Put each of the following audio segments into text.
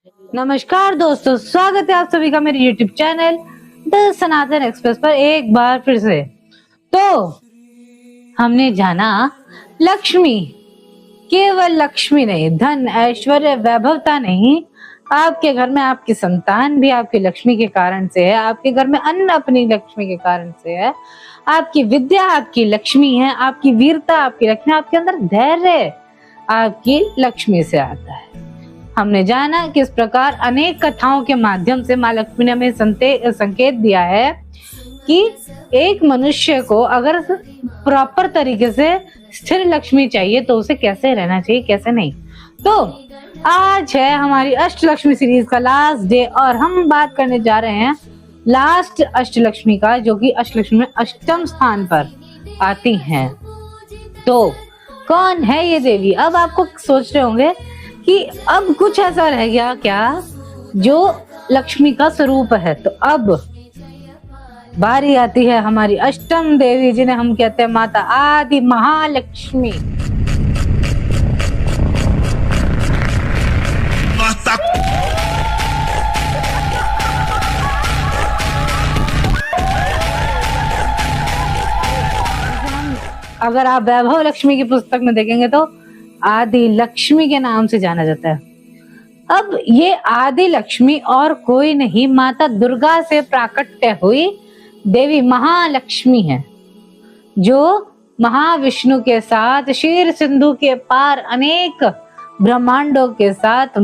नमस्कार दोस्तों, स्वागत है आप सभी का मेरे YouTube channel the Sanatan express पर एक बार फिर से। तो हमने जाना लक्ष्मी केवल लक्ष्मी नहीं, धन ऐश्वर्य वैभवता नहीं, आपके घर में आपकी संतान भी आपकी लक्ष्मी के कारण से है, आपके घर में अन्न अपनी लक्ष्मी के कारण से है, आपकी विद्या आपकी लक्ष्मी है, आपकी वीरता आपकी लक्ष्मी, आपके अंदर धैर्य आपकी लक्ष्मी से आता है। हमने जाना किस प्रकार अनेक कथाओं के माध्यम से माँ लक्ष्मी ने हमें संकेत दिया है कि एक मनुष्य को अगर प्रॉपर तरीके से स्थिर लक्ष्मी चाहिए तो उसे कैसे रहना चाहिए, कैसे नहीं। तो आज है हमारी अष्टलक्ष्मी सीरीज का लास्ट डे और हम बात करने जा रहे हैं लास्ट अष्टलक्ष्मी का, जो कि अष्टलक्ष्मी में अष्टम स्थान पर आती हैं। तो कौन है ये देवी? अब आपको सोच रहे होंगे कि अब कुछ ऐसा रह गया क्या जो लक्ष्मी का स्वरूप है। तो अब बारी आती है हमारी अष्टम देवी, जिन्हें हम कहते हैं माता आदि महालक्ष्मी। अगर आप वैभव लक्ष्मी की पुस्तक में देखेंगे तो आदि लक्ष्मी के नाम से जाना जाता है। अब ये आदि लक्ष्मी और कोई नहीं, माता दुर्गा से प्राकट्य हुई देवी महालक्ष्मी है, जो महाविष्णु के साथ क्षीर सिंधु के पार अनेक ब्रह्मांडों के साथ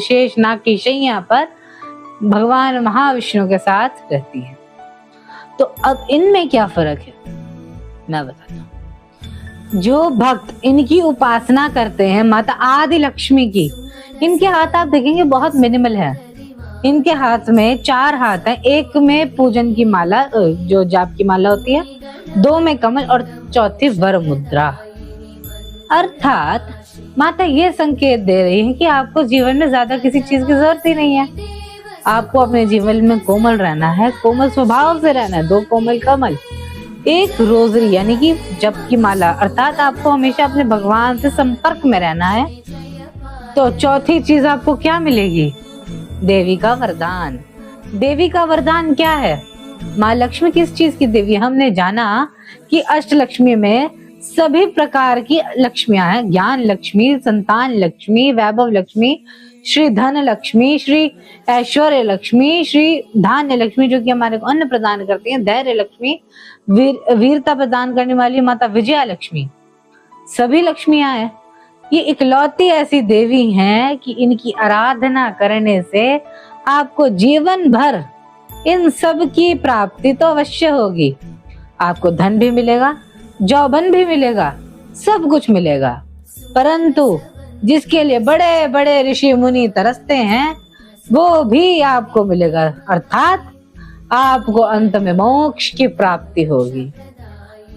शेषनाग की शैया पर भगवान महाविष्णु के साथ रहती है। तो अब इनमें क्या फर्क है मैं बताता हूँ। जो भक्त इनकी उपासना करते हैं माता आदि लक्ष्मी की, इनके हाथ आप देखेंगे बहुत मिनिमल है। इनके हाथ में 4 हाथ हैं, एक में पूजन की माला जो जाप की माला होती है, 2 में कमल और चौथी वर मुद्रा। अर्थात माता ये संकेत दे रही है कि आपको जीवन में ज्यादा किसी चीज की जरूरत ही नहीं है। आपको अपने जीवन में कोमल रहना है, कोमल स्वभाव से रहना है। 2 कोमल कमल, एक रोजरी यानी कि जप की माला, अर्थात आपको हमेशा अपने भगवान से संपर्क में रहना है। तो चौथी चीज आपको क्या मिलेगी? देवी का वरदान। देवी का वरदान क्या है? माँ लक्ष्मी किस चीज की देवी? हमने जाना कि अष्टलक्ष्मी में सभी प्रकार की लक्ष्मियां हैं। ज्ञान लक्ष्मी, संतान लक्ष्मी, वैभव लक्ष्मी, श्री धन लक्ष्मी, श्री ऐश्वर्य लक्ष्मी, श्री धान्य लक्ष्मी जो कि हमारे को अन्न प्रदान करती है, धैर्य लक्ष्मी, वीरता प्रदान करने वाली माता विजया लक्ष्मी। सभी लक्ष्मियां हैं। ये इकलौती ऐसी देवी हैं कि इनकी आराधना करने से आपको जीवन भर इन सब की प्राप्ति तो अवश्य होगी। आपको धन भी मिलेगा, यौवन भी मिलेगा, सब कुछ मिलेगा। परंतु जिसके लिए बड़े बड़े ऋषि मुनि तरसते हैं वो भी आपको मिलेगा, अर्थात आपको अंत में मोक्ष की प्राप्ति होगी।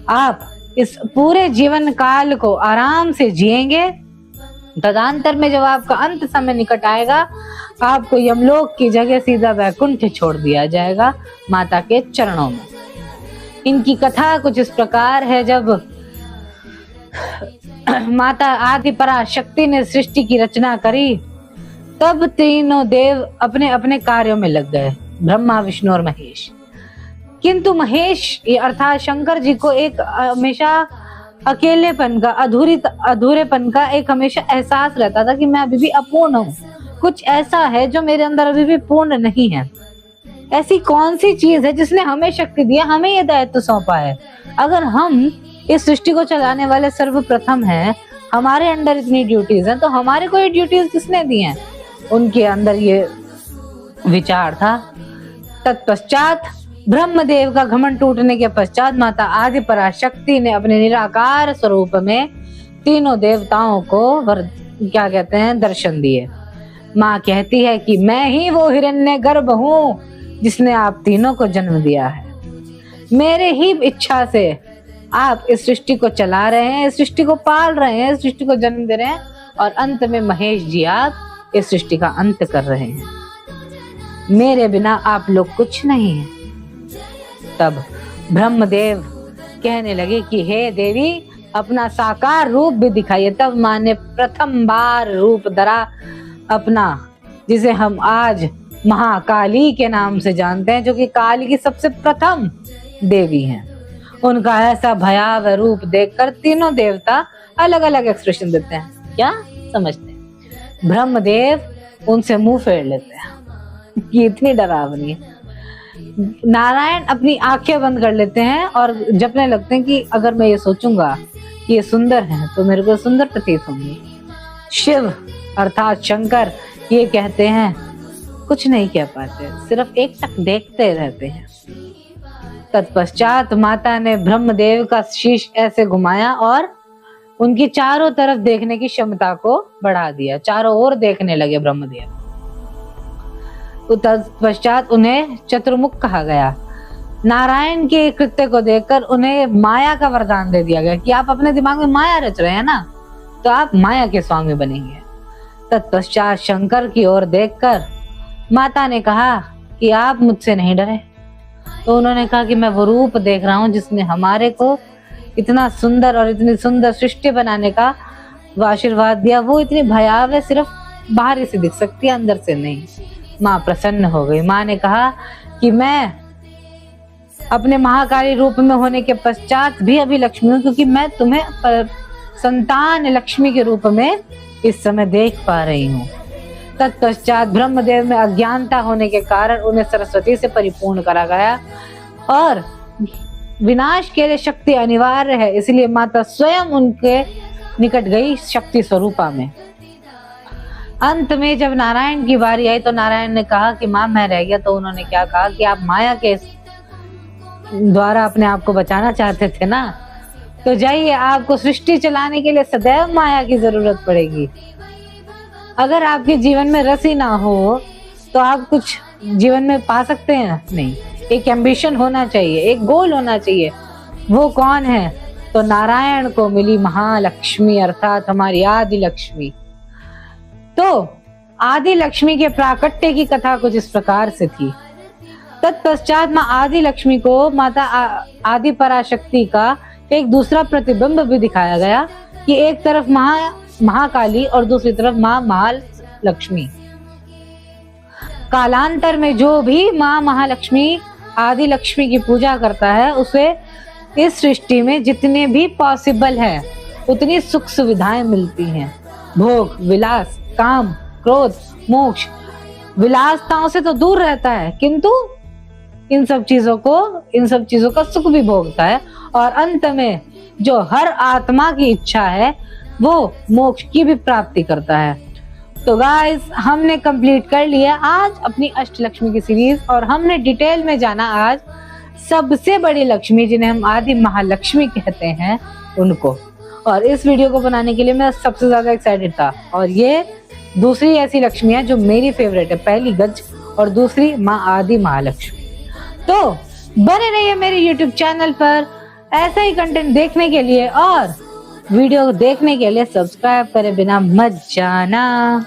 आप इस पूरे जीवन काल को आराम से जिएंगे। तदंतर में जब आपका अंत समय निकट आएगा, आपको यमलोक की जगह सीधा वैकुंठ छोड़ दिया जाएगा माता के चरणों में। इनकी कथा कुछ इस प्रकार है। जब माता आदि पराशक्ति ने सृष्टि की रचना करी, तब तीनों देव अपने अपने कार्यों में लग गए, ब्रह्मा विष्णु और महेश। किंतु महेश अर्थात शंकर जी को एक हमेशा अकेलेपन का, अधूरेपन का एक हमेशा एहसास रहता था कि मैं अभी भी अपूर्ण हूँ, कुछ ऐसा है जो मेरे अंदर अभी भी पूर्ण नहीं है। ऐसी कौन सी चीज है जिसने हमें शक्ति दिया, हमें ये दायित्व सौंपा है? अगर हम इस सृष्टि को चलाने वाले सर्वप्रथम हैं, हमारे अंडर इतनी ड्यूटीज हैं, तो हमारे को ये ड्यूटीज किसने दी हैं? उनके अंदर ये विचार था। तत्पश्चात ब्रह्मदेव का घमंड टूटने के पश्चात माता आदि पराशक्ति ने अपने निराकार स्वरूप में तीनों देवताओं को क्या कहते हैं दर्शन दिए। माँ कहती है कि मैं ही वो हिरण्य गर्भ हूँ जिसने आप तीनों को जन्म दिया है। मेरे ही इच्छा से आप इस सृष्टि को चला रहे हैं, इस सृष्टि को पाल रहे हैं, इस सृष्टि को जन्म दे रहे हैं, और अंत में महेश जी आप इस सृष्टि का अंत कर रहे हैं। मेरे बिना आप लोग कुछ नहीं है। तब ब्रह्मदेव कहने लगे कि हे देवी, अपना साकार रूप भी दिखाइए। तब माँ ने प्रथम बार रूप धरा अपना जिसे हम आज महाकाली के नाम से जानते हैं, जो कि काली की सबसे प्रथम देवी हैं। उनका ऐसा भयावह रूप देखकर तीनों देवता अलग अलग एक्सप्रेशन देते हैं। क्या समझते हैं? ब्रह्मदेव उनसे मुंह फेर लेते हैं कि इतनी डरावनी है। नारायण अपनी आंखें बंद कर लेते हैं और जपने लगते हैं कि अगर मैं ये सोचूंगा कि ये सुंदर है तो मेरे को सुंदर प्रतीत होंगी। शिव अर्थात शंकर ये कहते हैं, कुछ नहीं कह पाते, सिर्फ एक टक देखते रहते हैं। तत्पश्चात माता ने ब्रह्मदेव का शीश ऐसे घुमाया और उनकी चारों तरफ देखने की क्षमता को बढ़ा दिया। चारों ओर देखने लगे ब्रह्मदेव। तत्पश्चात उन्हें चतुर्मुख कहा गया। नारायण के कृत्य को देखकर उन्हें माया का वरदान दे दिया गया कि आप अपने दिमाग में माया रच रहे हैं ना, तो आप माया के स्वामी बनेंगे। तत्पश्चात शंकर की ओर देखकर माता ने कहा कि आप मुझसे नहीं डरे। तो उन्होंने कहा कि मैं वो रूप देख रहा हूँ जिसने हमारे को इतना सुंदर और इतनी सुंदर सृष्टि बनाने का आशीर्वाद दिया। वो इतनी भयावह सिर्फ बाहर से दिख सकती है, अंदर से नहीं। माँ प्रसन्न हो गई। माँ ने कहा कि मैं अपने महाकाली रूप में होने के पश्चात भी अभी लक्ष्मी हूँ, क्योंकि मैं तुम्हें संतान लक्ष्मी के रूप में इस समय देख पा रही हूँ। तत्पश्चात ब्रह्मदेव में अज्ञानता होने के कारण उन्हें सरस्वती से परिपूर्ण करा गया और विनाश के लिए शक्ति अनिवार्य है, इसलिए माता स्वयं उनके निकट गई शक्ति स्वरूपा में। अंत में जब नारायण की बारी आई तो नारायण ने कहा कि माँ मैं रह गया। तो उन्होंने क्या कहा कि आप माया के द्वारा अपने आप को बचाना चाहते थे ना, तो जाइए, आपको सृष्टि चलाने के लिए सदैव माया की जरूरत पड़ेगी। अगर आपके जीवन में रस ही ना हो तो आप कुछ जीवन में पा सकते हैं? नहीं। एक एम्बिशन होना चाहिए, एक गोल होना चाहिए। वो कौन है? तो नारायण को मिली महालक्ष्मी अर्थात हमारी आदि लक्ष्मी। तो आदि लक्ष्मी के प्राकट्य की कथा कुछ इस प्रकार से थी। तत्पश्चात माँ आदि लक्ष्मी को माता आदि पराशक्ति का एक दूसरा प्रतिबिंब भी दिखाया गया कि एक तरफ महाकाली और दूसरी तरफ माँ महालक्ष्मी। कालांतर में जो भी माँ महालक्ष्मी आदि लक्ष्मी की पूजा करता है उसे इस सृष्टि में जितने भी पॉसिबल है उतनी सुख सुविधाएं मिलती हैं। भोग, विलास, काम, क्रोध, मोक्ष, विलासताओं से तो दूर रहता है, किंतु इन सब चीजों का सुख भी भोगता है। और अंत में जो हर आत्मा की इच्छा है वो मोक्ष की भी प्राप्ति करता है। तो गाइस, हमने कंप्लीट कर लिया आज अपनी अष्टलक्ष्मी की सीरीज और हमने डिटेल में जाना आज सबसे बड़ी लक्ष्मी जिन्हें हम आदि महालक्ष्मी कहते हैं उनको। और इस वीडियो को बनाने के लिए मैं सबसे ज्यादा एक्साइटेड था। और ये दूसरी ऐसी लक्ष्मी है जो मेरी फेवरेट है, पहली गज और दूसरी माँ आदि महालक्ष्मी। तो बने रहिए मेरे YouTube चैनल पर ऐसा ही कंटेंट देखने के लिए और वीडियो देखने के लिए सब्सक्राइब करे बिना मत जाना।